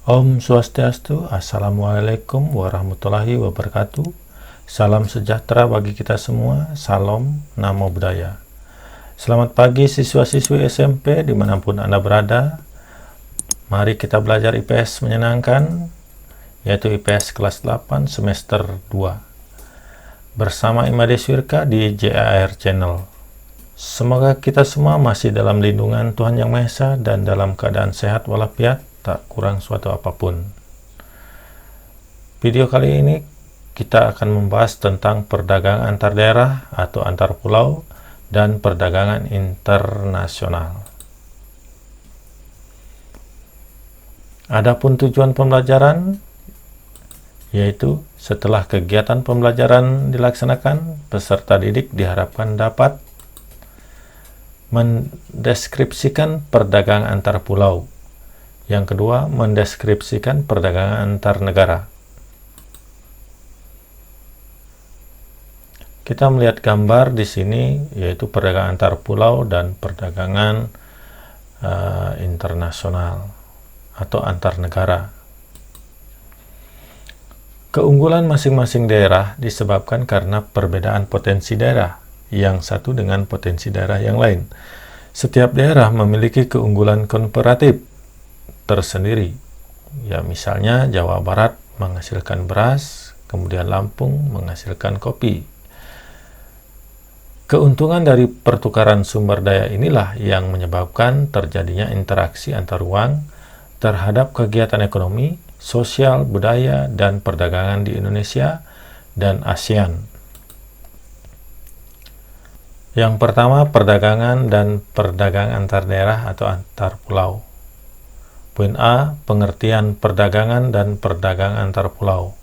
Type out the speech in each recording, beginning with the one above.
Om Swastiastu, Assalamualaikum warahmatullahi wabarakatuh. Salam sejahtera bagi kita semua, salam, namo buddhaya. Selamat pagi siswa-siswi SMP dimanapun Anda berada. Mari kita belajar IPS menyenangkan, yaitu IPS kelas 8 semester 2. Bersama Imade Swirka di JAR Channel. Semoga kita semua masih dalam lindungan Tuhan Yang Maha Esa dan dalam keadaan sehat walafiat, tak kurang suatu apapun. Video kali ini kita akan membahas tentang perdagangan antar daerah atau antar pulau dan perdagangan internasional. Adapun tujuan pembelajaran yaitu setelah kegiatan pembelajaran dilaksanakan, peserta didik diharapkan dapat mendeskripsikan perdagangan antar pulau. Yang kedua, mendeskripsikan perdagangan antar negara. Kita melihat gambar di sini, yaitu perdagangan antar pulau dan perdagangan internasional atau antar negara. Keunggulan masing-masing daerah disebabkan karena perbedaan potensi daerah yang satu dengan potensi daerah yang lain. Setiap daerah memiliki keunggulan komparatif tersendiri. Ya, misalnya Jawa Barat menghasilkan beras, kemudian Lampung menghasilkan kopi. Keuntungan dari pertukaran sumber daya inilah yang menyebabkan terjadinya interaksi antar ruang terhadap kegiatan ekonomi, sosial, budaya, dan perdagangan di Indonesia dan ASEAN. Yang pertama, perdagangan dan perdagangan antar daerah atau antar pulau. Poin A, pengertian perdagangan dan perdagangan antar pulau.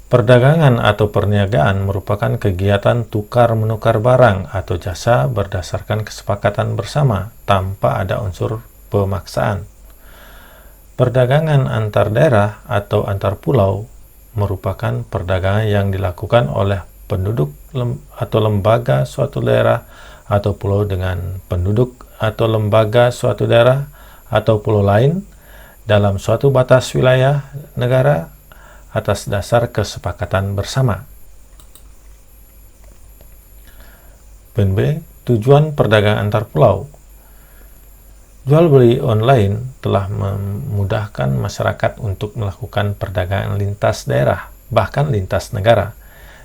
Perdagangan atau perniagaan merupakan kegiatan tukar-menukar barang atau jasa berdasarkan kesepakatan bersama tanpa ada unsur pemaksaan. Perdagangan antar daerah atau antar pulau merupakan perdagangan yang dilakukan oleh penduduk atau lembaga suatu daerah atau pulau dengan penduduk atau lembaga suatu daerah atau pulau lain dalam suatu batas wilayah negara atas dasar kesepakatan bersama. Poin B, tujuan perdagangan antar pulau. Jual beli online telah memudahkan masyarakat untuk melakukan perdagangan lintas daerah, bahkan lintas negara.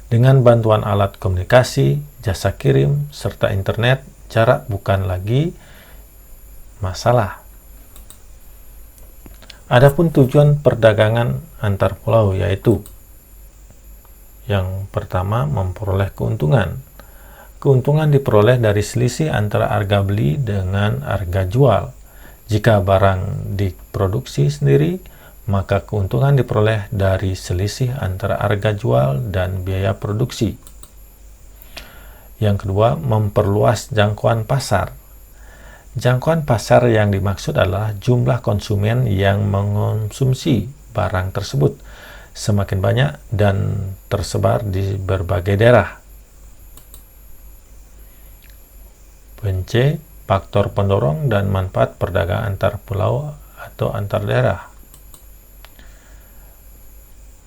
Dengan bantuan alat komunikasi, jasa kirim, serta internet, jarak bukan lagi masalah. Adapun tujuan perdagangan antar pulau yaitu yang pertama, memperoleh keuntungan. Keuntungan diperoleh dari selisih antara harga beli dengan harga jual. Jika barang diproduksi sendiri, maka keuntungan diperoleh dari selisih antara harga jual dan biaya produksi. Yang kedua, memperluas jangkauan pasar. Jangkauan pasar yang dimaksud adalah jumlah konsumen yang mengonsumsi barang tersebut semakin banyak dan tersebar di berbagai daerah. Poin C, faktor pendorong dan manfaat perdagangan antar pulau atau antar daerah.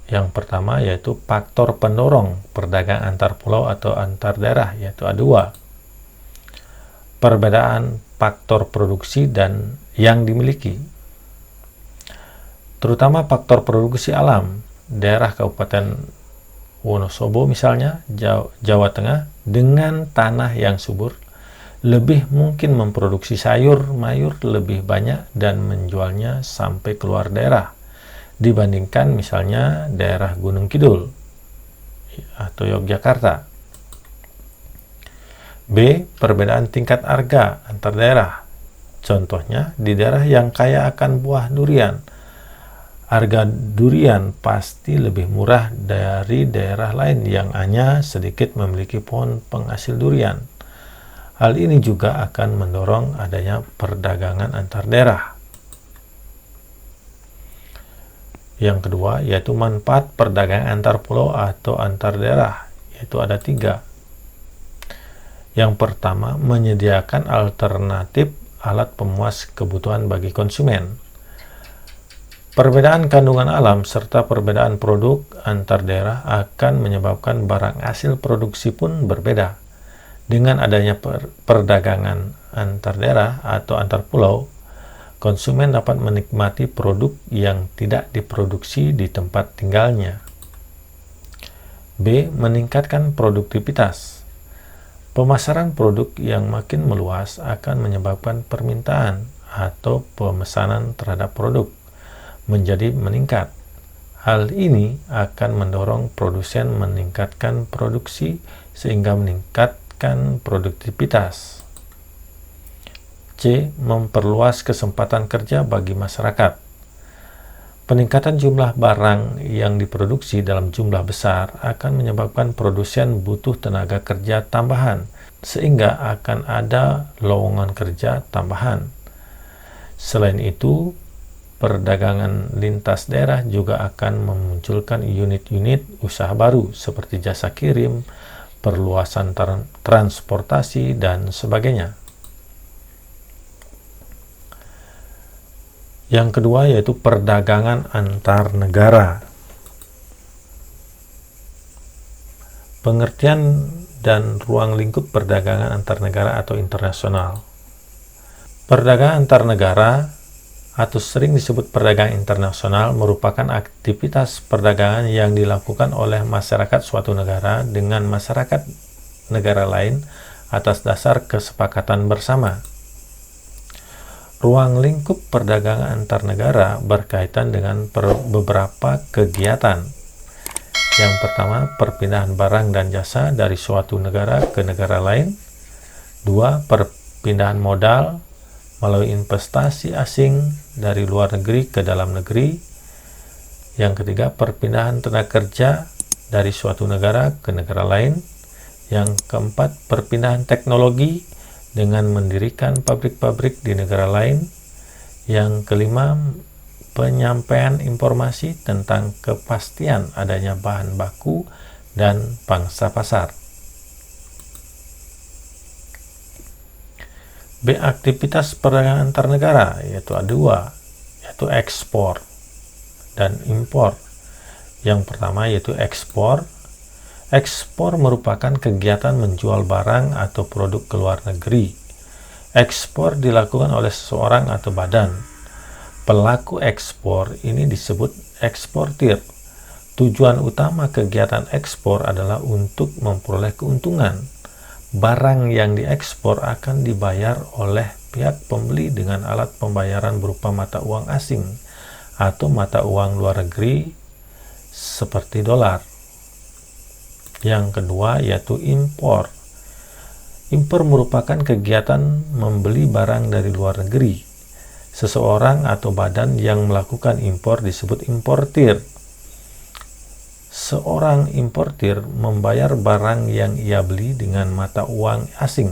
Yang pertama yaitu faktor pendorong perdagangan antar pulau atau antar daerah, yaitu ada dua. Perbedaan faktor produksi dan yang dimiliki. Terutama faktor produksi alam. Daerah Kabupaten Wonosobo misalnya, Jawa Tengah, dengan tanah yang subur, lebih mungkin memproduksi sayur mayur lebih banyak dan menjualnya sampai keluar daerah dibandingkan misalnya daerah Gunung Kidul atau Yogyakarta. B, perbedaan tingkat harga antar daerah. Contohnya, di daerah yang kaya akan buah durian, harga durian pasti lebih murah dari daerah lain yang hanya sedikit memiliki pohon penghasil durian. Hal ini juga akan mendorong adanya perdagangan antar daerah. Yang kedua, yaitu manfaat perdagangan antar pulau atau antar daerah, yaitu ada 3. Yang pertama, menyediakan alternatif alat pemuas kebutuhan bagi konsumen. Perbedaan kandungan alam serta perbedaan produk antar daerah akan menyebabkan barang hasil produksi pun berbeda. Dengan adanya perdagangan antar daerah atau antar pulau, konsumen dapat menikmati produk yang tidak diproduksi di tempat tinggalnya. B. Meningkatkan produktivitas. Pemasaran produk yang makin meluas akan menyebabkan permintaan atau pemesanan terhadap produk menjadi meningkat. Hal ini akan mendorong produsen meningkatkan produksi sehingga meningkatkan produktivitas. C. Memperluas kesempatan kerja bagi masyarakat. Peningkatan jumlah barang yang diproduksi dalam jumlah besar akan menyebabkan produsen butuh tenaga kerja tambahan, sehingga akan ada lowongan kerja tambahan. Selain itu, perdagangan lintas daerah juga akan memunculkan unit-unit usaha baru seperti jasa kirim, perluasan transportasi, dan sebagainya. Yang kedua yaitu perdagangan antar negara. Pengertian dan ruang lingkup perdagangan antar negara atau internasional. Perdagangan antar negara atau sering disebut perdagangan internasional merupakan aktivitas perdagangan yang dilakukan oleh masyarakat suatu negara dengan masyarakat negara lain atas dasar kesepakatan bersama. Ruang lingkup perdagangan antar negara berkaitan dengan beberapa kegiatan. Yang pertama, perpindahan barang dan jasa dari suatu negara ke negara lain. 2. Perpindahan modal melalui investasi asing dari luar negeri ke dalam negeri. Yang ketiga, perpindahan tenaga kerja dari suatu negara ke negara lain. Yang keempat, perpindahan teknologi dengan mendirikan pabrik-pabrik di negara lain. Yang kelima, penyampaian informasi tentang kepastian adanya bahan baku dan pangsa pasar. B. Aktivitas perdagangan antar negara, yaitu ada dua, yaitu ekspor dan impor. Yang pertama yaitu ekspor. Ekspor merupakan kegiatan menjual barang atau produk ke luar negeri. Ekspor dilakukan oleh seseorang atau badan. Pelaku ekspor ini disebut eksportir. Tujuan utama kegiatan ekspor adalah untuk memperoleh keuntungan. Barang yang diekspor akan dibayar oleh pihak pembeli dengan alat pembayaran berupa mata uang asing atau mata uang luar negeri seperti dolar. Yang kedua yaitu impor. Impor merupakan kegiatan membeli barang dari luar negeri. Seseorang atau badan yang melakukan impor disebut importir. Seorang importir membayar barang yang ia beli dengan mata uang asing.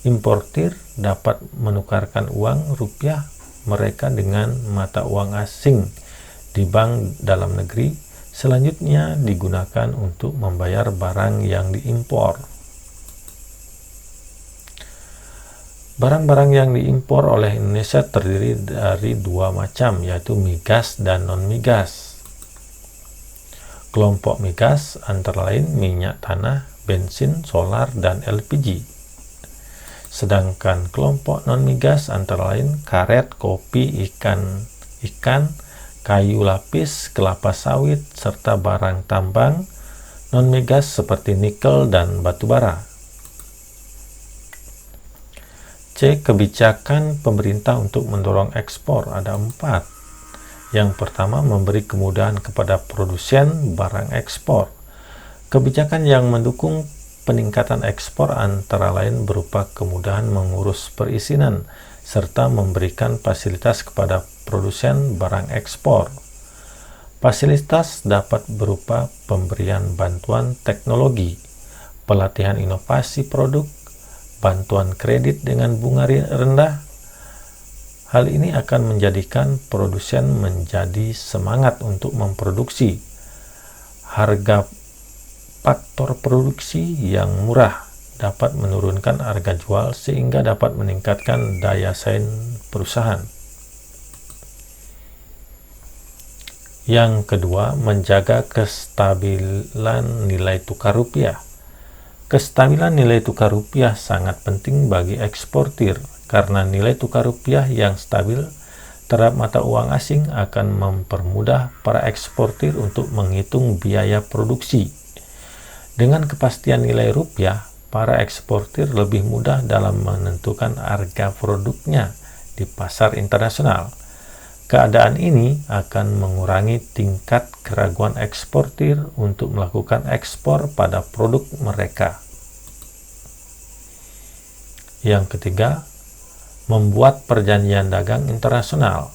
Importir dapat menukarkan uang rupiah mereka dengan mata uang asing di bank dalam negeri, selanjutnya digunakan untuk membayar barang yang diimpor. Barang-barang yang diimpor oleh Indonesia terdiri dari dua macam, yaitu migas dan non-migas. Kelompok migas antara lain minyak tanah, bensin, solar, dan LPG. Sedangkan kelompok non-migas antara lain karet, kopi, ikan, kayu lapis, kelapa sawit, serta barang tambang non-migas seperti nikel dan batu bara. C. Kebijakan pemerintah untuk mendorong ekspor ada 4. Yang pertama, memberi kemudahan kepada produsen barang ekspor. Kebijakan yang mendukung peningkatan ekspor antara lain berupa kemudahan mengurus perizinan serta memberikan fasilitas kepada produsen barang ekspor. Fasilitas dapat berupa pemberian bantuan teknologi, pelatihan inovasi produk, bantuan kredit dengan bunga rendah. Hal ini akan menjadikan produsen menjadi semangat untuk memproduksi. Harga faktor produksi yang murah dapat menurunkan harga jual sehingga dapat meningkatkan daya saing perusahaan. Yang kedua, menjaga kestabilan nilai tukar rupiah. Kestabilan nilai tukar rupiah sangat penting bagi eksportir karena nilai tukar rupiah yang stabil terhadap mata uang asing akan mempermudah para eksportir untuk menghitung biaya produksi. Dengan kepastian nilai rupiah, para eksportir lebih mudah dalam menentukan harga produknya di pasar internasional. Keadaan ini akan mengurangi tingkat keraguan eksportir untuk melakukan ekspor pada produk mereka. Yang ketiga, membuat perjanjian dagang internasional.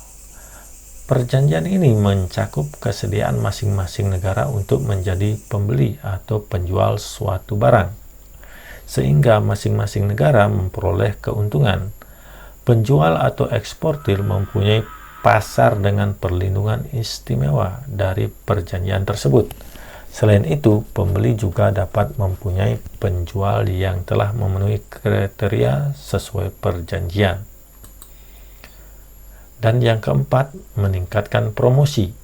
Perjanjian ini mencakup kesediaan masing-masing negara untuk menjadi pembeli atau penjual suatu barang, sehingga masing-masing negara memperoleh keuntungan. Penjual atau eksportir mempunyai pasar dengan perlindungan istimewa dari perjanjian tersebut. Selain itu, pembeli juga dapat mempunyai penjual yang telah memenuhi kriteria sesuai perjanjian. Dan yang keempat, meningkatkan promosi.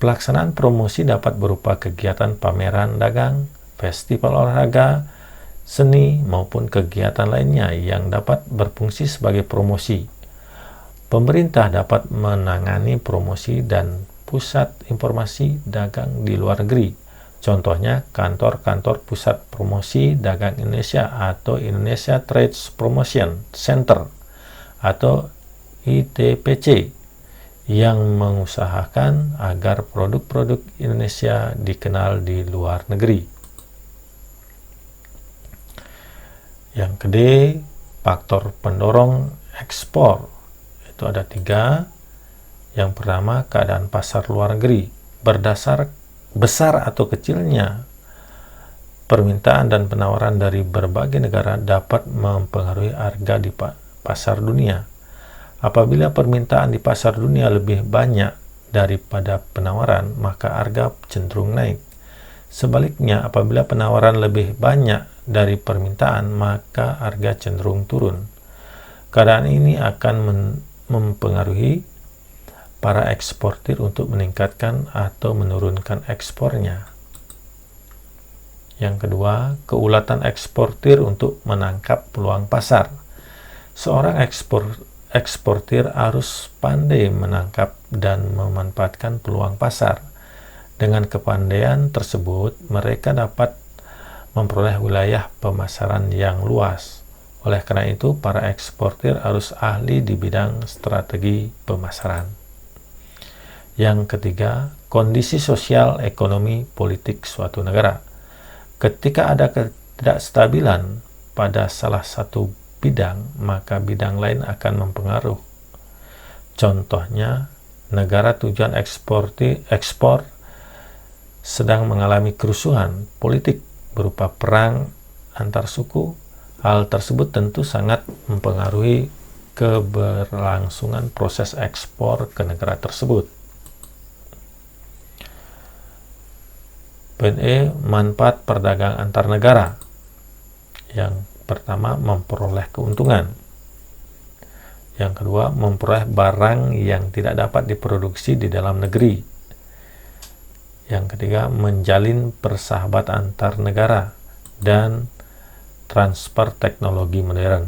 Pelaksanaan promosi dapat berupa kegiatan pameran dagang, festival olahraga, seni, maupun kegiatan lainnya yang dapat berfungsi sebagai promosi. Pemerintah dapat menangani promosi dan pusat informasi dagang di luar negeri. Contohnya, kantor-kantor pusat promosi dagang Indonesia atau Indonesia Trade Promotion Center atau ITPC yang mengusahakan agar produk-produk Indonesia dikenal di luar negeri. Yang kedua, faktor pendorong ekspor. Itu ada 3. Yang pertama, keadaan pasar luar negeri. Berdasar besar atau kecilnya permintaan dan penawaran dari berbagai negara dapat mempengaruhi harga di pasar dunia. Apabila permintaan di pasar dunia lebih banyak daripada penawaran, maka harga cenderung naik. Sebaliknya, apabila penawaran lebih banyak dari permintaan, maka harga cenderung turun. Keadaan ini akan mempengaruhi para eksportir untuk meningkatkan atau menurunkan ekspornya. Yang kedua, keulatan eksportir untuk menangkap peluang pasar. Seorang eksportir harus pandai menangkap dan memanfaatkan peluang pasar. Dengan kepandaian tersebut, mereka dapat memperoleh wilayah pemasaran yang luas. Oleh karena itu, para eksportir harus ahli di bidang strategi pemasaran. Yang ketiga, kondisi sosial, ekonomi, politik suatu negara. Ketika ada ketidakstabilan pada salah satu bidang, maka bidang lain akan mempengaruhi. Contohnya, negara tujuan ekspor sedang mengalami kerusuhan politik berupa perang antar suku. Hal tersebut tentu sangat mempengaruhi keberlangsungan proses ekspor ke negara tersebut. Manfaat perdagangan antar negara. Yang pertama, memperoleh keuntungan. Yang kedua, memperoleh barang yang tidak dapat diproduksi di dalam negeri. Yang ketiga, menjalin persahabatan antar negara dan transfer teknologi modern.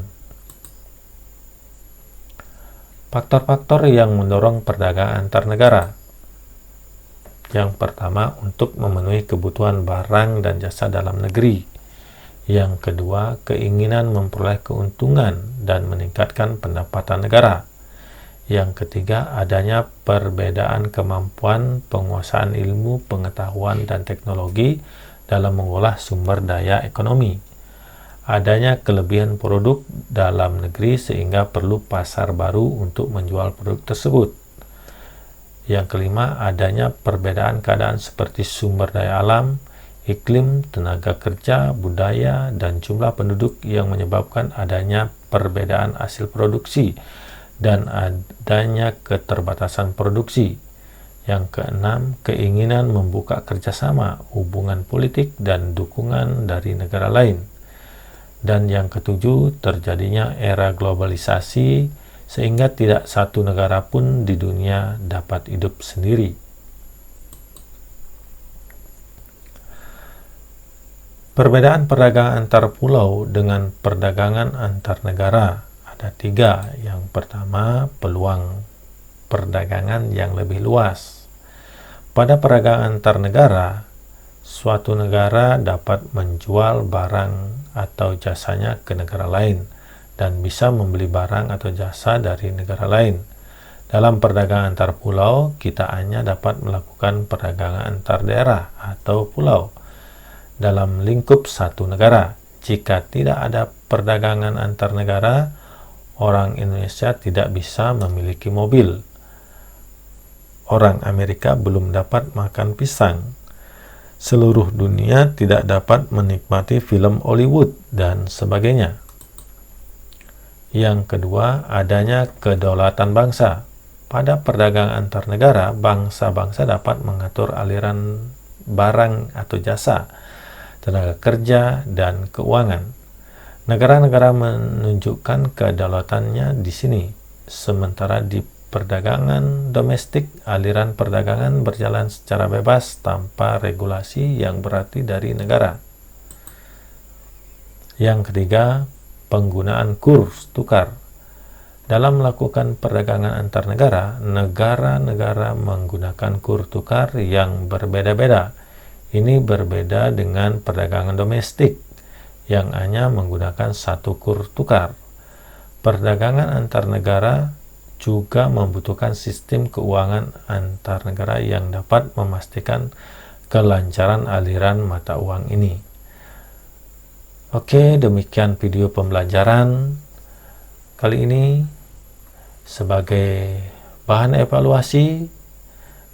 Faktor-faktor yang mendorong perdagangan antar negara. Yang pertama, untuk memenuhi kebutuhan barang dan jasa dalam negeri. Yang kedua, keinginan memperoleh keuntungan dan meningkatkan pendapatan negara. Yang ketiga, adanya perbedaan kemampuan penguasaan ilmu, pengetahuan, dan teknologi dalam mengolah sumber daya ekonomi. Adanya kelebihan produk dalam negeri sehingga perlu pasar baru untuk menjual produk tersebut. Yang kelima, adanya perbedaan keadaan seperti sumber daya alam, iklim, tenaga kerja, budaya, dan jumlah penduduk yang menyebabkan adanya perbedaan hasil produksi dan adanya keterbatasan produksi. Yang keenam, keinginan membuka kerjasama, hubungan politik, dan dukungan dari negara lain. Dan yang ketujuh, terjadinya era globalisasi sehingga tidak satu negara pun di dunia dapat hidup sendiri. Perbedaan perdagangan antar pulau dengan perdagangan antar negara ada 3. Yang pertama, peluang perdagangan yang lebih luas. Pada perdagangan antar negara, suatu negara dapat menjual barang atau jasanya ke negara lain dan bisa membeli barang atau jasa dari negara lain. Dalam perdagangan antar pulau, kita hanya dapat melakukan perdagangan antar daerah atau pulau dalam lingkup satu negara. Jika tidak ada perdagangan antar negara, orang Indonesia tidak bisa memiliki mobil. Orang Amerika belum dapat makan pisang. Seluruh dunia tidak dapat menikmati film Hollywood, dan sebagainya. Yang kedua, adanya kedaulatan bangsa. Pada perdagangan antar negara, bangsa-bangsa dapat mengatur aliran barang atau jasa, tenaga kerja, dan keuangan. Negara-negara menunjukkan kedaulatannya di sini, sementara di perdagangan domestik, aliran perdagangan berjalan secara bebas tanpa regulasi yang berarti dari negara. Yang ketiga, penggunaan kurs tukar. Dalam melakukan perdagangan antar negara, negara-negara menggunakan kurs tukar yang berbeda-beda. Ini berbeda dengan perdagangan domestik yang hanya menggunakan satu kurs tukar. Perdagangan antar negara juga membutuhkan sistem keuangan antar negara yang dapat memastikan kelancaran aliran mata uang ini. Oke, demikian video pembelajaran kali ini. Sebagai bahan evaluasi,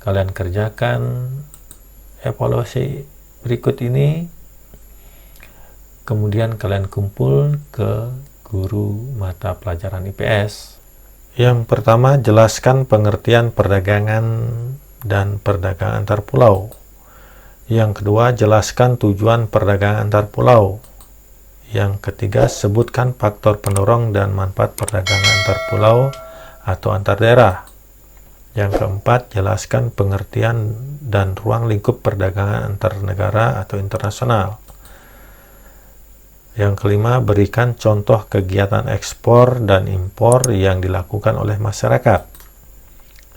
kalian kerjakan evaluasi berikut ini, kemudian kalian kumpul ke guru mata pelajaran IPS. Yang pertama, jelaskan pengertian perdagangan dan perdagangan antar pulau. Yang kedua, jelaskan tujuan perdagangan antar pulau. Yang ketiga, sebutkan faktor pendorong dan manfaat perdagangan antar pulau atau antar daerah. Yang keempat, jelaskan pengertian dan ruang lingkup perdagangan antar negara atau internasional. Yang kelima, berikan contoh kegiatan ekspor dan impor yang dilakukan oleh masyarakat.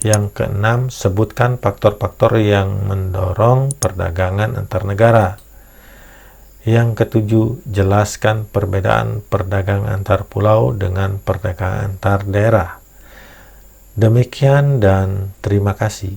Yang keenam, sebutkan faktor-faktor yang mendorong perdagangan antar negara. Yang ketujuh, jelaskan perbedaan perdagangan antar pulau dengan perdagangan antar daerah. Demikian dan terima kasih.